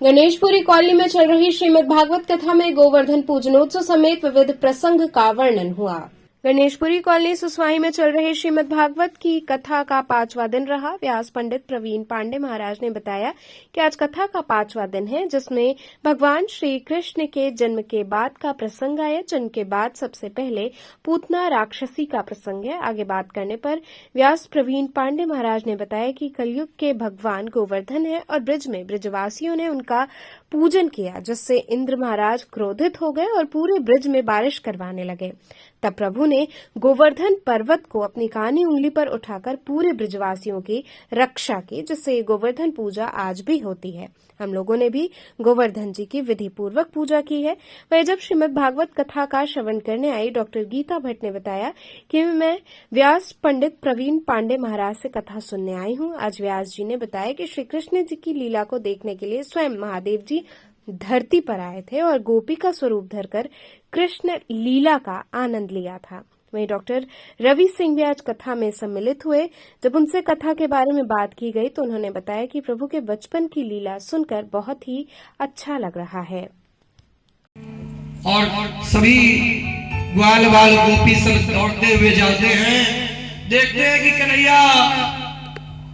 Ganeshpuri colony में चल रही श्रीमद् भागवत कथा में गोवर्धन पूजनोत्सव समेत विविध प्रसंग का वर्णन हुआ। गणेशपुरी कॉलोनी सुसवाही में चल रही श्रीमद् भागवत की कथा का 5वां दिन रहा। व्यास पंडित प्रवीण पांडे महाराज ने बताया कि आज कथा का 5वां दिन है, जिसमें भगवान श्री कृष्ण के जन्म के बाद का प्रसंग आया। जन्म के बाद सबसे पहले पूतना राक्षसी का प्रसंग है। आगे बात करने पर व्यास प्रवीण पांडे महाराज ने बताया कि कलयुग के भगवान गोवर्धन है और ब्रज में ब्रजवासियों ने उनका पूजन किया, जिससे इंद्र महाराज क्रोधित हो गए और पूरे ब्रज में बारिश करवाने लगे। तब प्रभु ने गोवर्धन पर्वत को अपनी कानी उंगली पर उठाकर पूरे ब्रजवासियों की रक्षा की, जिससे गोवर्धन पूजा आज भी होती है। हम लोगों ने भी गोवर्धन जी की विधि पूर्वक पूजा की है। वह जब श्रीमद् भागवत कथा का श्रवण करने आई डॉक्टर गीता भट्ट ने बताया कि मैं व्यास पंडित प्रवीण पांडे महाराज से कथा सुनने आई हूं। आज व्यास जी ने बताया कि श्री कृष्ण जी की लीला को देखने के लिए स्वयं महादेव जी धरती पर आए थे और गोपी का स्वरूप धरकर कृष्ण लीला का आनंद लिया था। वहीं डॉक्टर रवि सिंह भी आज कथा में सम्मिलित हुए। जब उनसे कथा के बारे में बात की गई तो उन्होंने बताया कि प्रभु के बचपन की लीला सुनकर बहुत ही अच्छा लग रहा है। और सभी ग्वाल बाल गोपी सब दौड़ते हुए जाते हैं, देखते हैं कि कन्हैया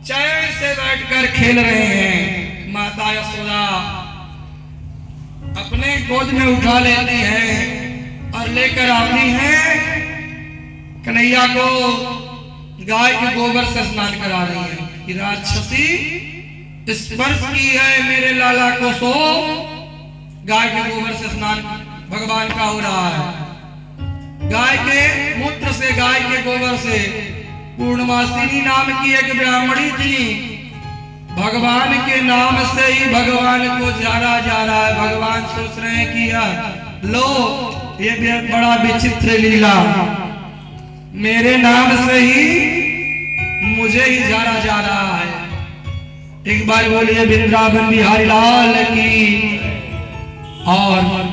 चैन से बैठकर खेल रहे हैं। माता यशोदा अपने गोद में उठा लेती है और लेकर आती है कन्हैया को गाय के गोबर से स्नान करा रही है कि राक्षसी स्पर्श की है मेरे लाला को, सो गाय के गोबर से स्नान भगवान का हो रहा है। गाय के मूत्र से, गाय के गोबर से पूर्णमासिनी नाम की एक ब्राह्मणी थी, भगवान के नाम से ही भगवान को जाना जा रहा है। भगवान सोच रहे हैं कि यार लो ये बड़ा विचित्र लीला, मेरे नाम से ही मुझे ही जाना जा रहा है। एक बार बोलिए वृंदावन बिहारी लाल की। और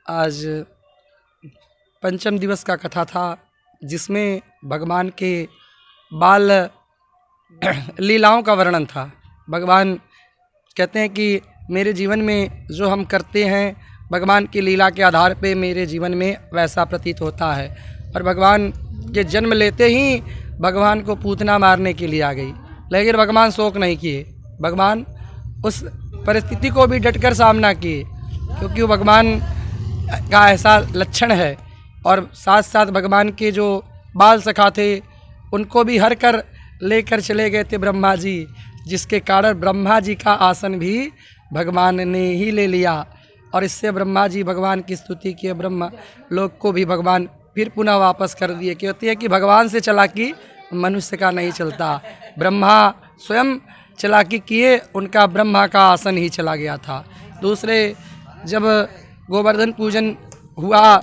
आज पंचम दिवस का कथा था, जिसमें भगवान के बाल लीलाओं का वर्णन था। भगवान कहते हैं कि मेरे जीवन में जो हम करते हैं भगवान की लीला के आधार पे मेरे जीवन में वैसा प्रतीत होता है। और भगवान के जन्म लेते ही भगवान को पूतना मारने के लिए आ गई, लेकिन भगवान शोक नहीं किए। भगवान उस परिस्थिति को भी डटकर सामना किए, क्योंकि वो भगवान का ऐसा लक्षण है। और साथ साथ भगवान के जो बाल सखा थे उनको भी हर कर लेकर चले गए थे ब्रह्मा जी, जिसके कारण ब्रह्मा जी का आसन भी भगवान ने ही ले लिया। और इससे ब्रह्मा जी भगवान की स्तुति किए, ब्रह्मा लोग को भी भगवान फिर पुनः वापस कर दिए। कहती है कि भगवान से चालाकी मनुष्य का नहीं चलता। ब्रह्मा स्वयं चालाकी किए, उनका ब्रह्मा का आसन ही चला गया था। दूसरे जब गोवर्धन पूजन हुआ,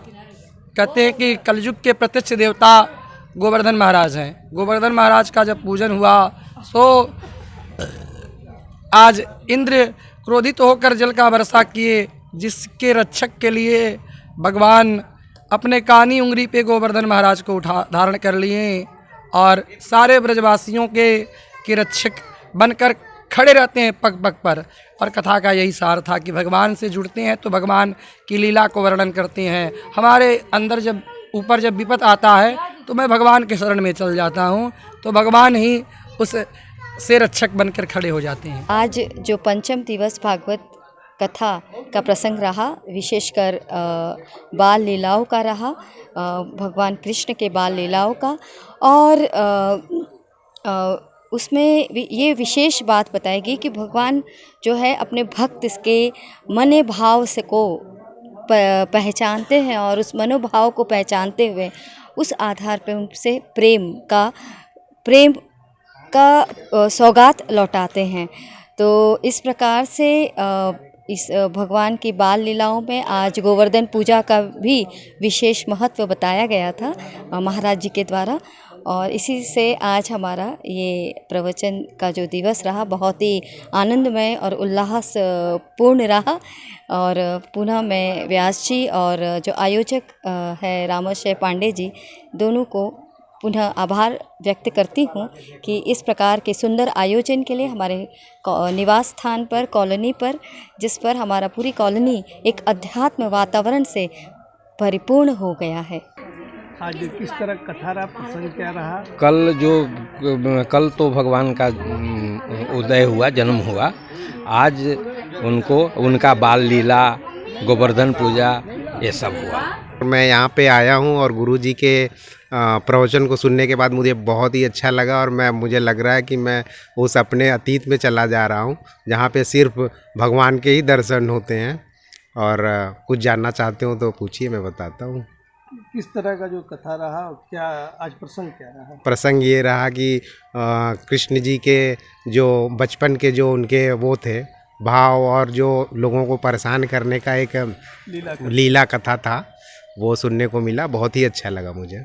कहते हैं कि कलयुग के प्रत्यक्ष देवता गोवर्धन महाराज हैं। गोवर्धन महाराज का जब पूजन हुआ सो आज इंद्र क्रोधित होकर जल का वर्षा किए, जिसके रक्षक के लिए भगवान अपने कानी उंगली पे गोवर्धन महाराज को धारण कर लिए और सारे ब्रजवासियों के रक्षक बनकर खड़े रहते हैं पग पग पर। और कथा का यही सार था कि भगवान से जुड़ते हैं तो भगवान की लीला को वर्णन करते हैं। हमारे अंदर जब ऊपर जब विपत आता है तो मैं भगवान के शरण में चल जाता हूँ, तो भगवान ही उस से रक्षक बनकर खड़े हो जाते हैं। आज जो पंचम दिवस भागवत कथा का प्रसंग रहा, विशेषकर बाल लीलाओं का रहा, भगवान कृष्ण के बाल लीलाओं का। और उसमें ये विशेष बात बताई गई कि भगवान जो है अपने भक्त के मने भाव से को पहचानते हैं और उस मनोभाव को पहचानते हुए उस आधार पर उनसे प्रेम का सौगात लौटाते हैं। तो इस प्रकार से इस भगवान की बाल लीलाओं में आज गोवर्धन पूजा का भी विशेष महत्व बताया गया था महाराज जी के द्वारा। और इसी से आज हमारा ये प्रवचन का जो दिवस रहा बहुत ही आनंदमय और उल्लास पूर्ण रहा। और पुनः मैं व्यास जी और जो आयोजक है रामोशय पांडे जी, दोनों को पुनः आभार व्यक्त करती हूँ कि इस प्रकार के सुंदर आयोजन के लिए हमारे निवास स्थान पर, कॉलोनी पर, जिस पर हमारा पूरी कॉलोनी एक अध्यात्म वातावरण से परिपूर्ण हो गया है। आज किस तरह कथा रहा, प्रसंग क्या रहा? कल तो भगवान का उदय हुआ, जन्म हुआ। आज उनका बाल लीला, गोवर्धन पूजा, ये सब हुआ। मैं यहाँ पे आया हूँ और गुरुजी के प्रवचन को सुनने के बाद मुझे बहुत ही अच्छा लगा और मुझे लग रहा है कि मैं उस अपने अतीत में चला जा रहा हूँ जहाँ पे सिर्फ भगवान के ही दर्शन होते हैं। और कुछ जानना चाहते हो तो पूछिए, मैं बताता हूँ। किस तरह का जो कथा रहा और क्या आज प्रसंग क्या रहा? प्रसंग ये रहा कि कृष्ण जी के जो बचपन के जो उनके वो थे भाव और जो लोगों को परेशान करने का एक लीला कथा था, वो सुनने को मिला। बहुत ही अच्छा लगा मुझे।